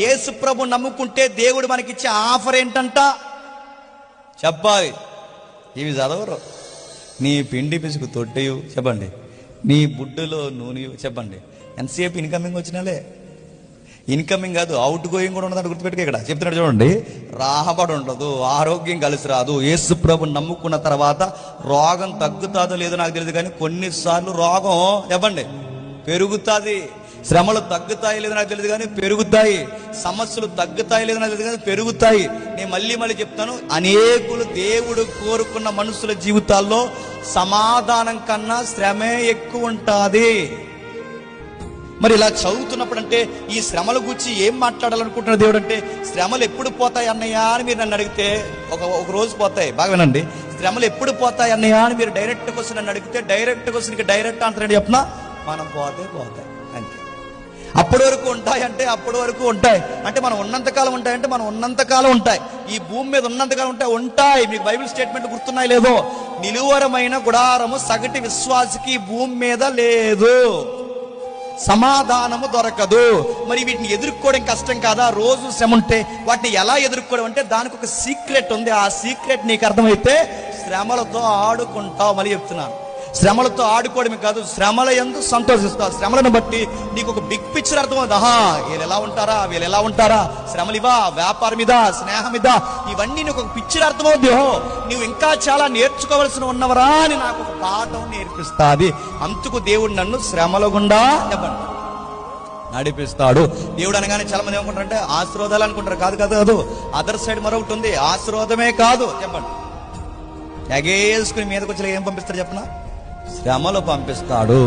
యేసు ప్రభు నమ్ముకుంటే దేవుడు మనకిచ్చే ఆఫర్ ఏంటంట చెప్పాలి. ఇవి చదవరు. నీ పిండి పిసుకు తొట్టెయు చెప్పండి, నీ బుడ్డులో నూనె చెప్పండి. ఎంతసేపు ఇన్కమింగ్ వచ్చినాలే, ఇన్కమింగ్ కాదు అవుట్ గోయింగ్ కూడా ఉండదు. గుర్తుపెట్టుకో, ఇక్కడ చెప్తున్నాడు చూడండి, రాబడి ఉండదు, ఆరోగ్యం కలిసి రాదు. యేసు ప్రభు నమ్ముకున్న తర్వాత రోగం తగ్గుతుందో లేదో నాకు తెలియదు, కానీ కొన్నిసార్లు రోగం చెప్పండి పెరుగుతుంది. శ్రమలు తగ్గుతాయి లేదో నాకు తెలియదు కానీ పెరుగుతాయి. సమస్యలు తగ్గుతాయి లేదో నాకు తెలియదు కానీ పెరుగుతాయి. నేను మళ్ళీ చెప్తాను, అనేకులు దేవుడు కోరుకున్న మనుషుల జీవితాల్లో సమాధానం కన్నా శ్రమే ఎక్కువ ఉంటుంది. మరి ఇలా చదువుతున్నప్పుడు అంటే ఈ శ్రమల గురించి ఏం మాట్లాడాలనుకుంటున్న దేవుడు అంటే, శ్రమలు ఎప్పుడు పోతాయి అన్నయ్య అని మీరు నన్ను అడిగితే ఒక రోజు పోతాయి. బాగా వినండి, శ్రమలు ఎప్పుడు పోతాయి అన్నయ్య అని మీరు డైరెక్ట్ క్వశ్చన్ నన్ను అడిగితే డైరెక్ట్ క్వశ్చన్కి డైరెక్ట్ ఆన్సర్ ఏంటి చెప్పినా, మనం పోతాయి అంతే. అప్పటి వరకు ఉంటాయి అంటే అప్పటి వరకు ఉంటాయి అంటే మనం ఉన్నంతకాలం ఉంటాయంటే మనం ఉన్నంతకాలం ఉంటాయి. ఈ భూమి మీద ఉన్నంతకాలం ఉంటాయి. మీకు బైబిల్ స్టేట్మెంట్ గుర్తున్నాయి లేదో, నిలువరమైన గుడారము సగటి విశ్వాసికి భూమి మీద లేదు, సమాధానము దొరకదు. మరి వీటిని ఎదుర్కోవడం కష్టం కాదా? రోజు శ్రమ ఉంటే వాటిని ఎలా ఎదుర్కోవడం అంటే దానికి ఒక సీక్రెట్ ఉంది. ఆ సీక్రెట్ నీకు అర్థమైతే శ్రమలతో ఆడుకుంటావు. మళ్ళీ చెప్తున్నాను, శ్రమలతో ఆడుకోవడమే కాదు, శ్రమల యందు సంతోషిస్తావు. శ్రమలను బట్టి నీకు ఒక బిగ్ పిక్చర్ అర్థమవుతుంది. వీళ్ళు ఎలా ఉంటారా, వీళ్ళు ఎలా ఉంటారా, శ్రమలు ఇవా, వ్యాపారం ఇదా, స్నేహం ఇదా, ఇవన్నీ నీకు ఒక పిక్చర్ అర్థమవుద్ది. నువ్వు ఇంకా చాలా నేర్చుకోవాల్సిన ఉన్నవరా అని నాకు ఒక పాఠం నేర్పిస్తాది. అందుకు దేవుడు నన్ను శ్రమల గుండా నడిపిస్తాడు. దేవుడు అనగానే చాలా మంది ఏమనుకుంటారంటే ఆశీర్వాదాలు అనుకుంటారు. కాదు, అదర్ సైడ్ మరొకటి ఉంది. ఆశీర్వాదమే కాదు చెప్పండి, ఎగేసుకుని మీదకి వచ్చి ఏం పంపిస్తాడు చెప్పనా, శ్రమలు పంపిస్తాడు.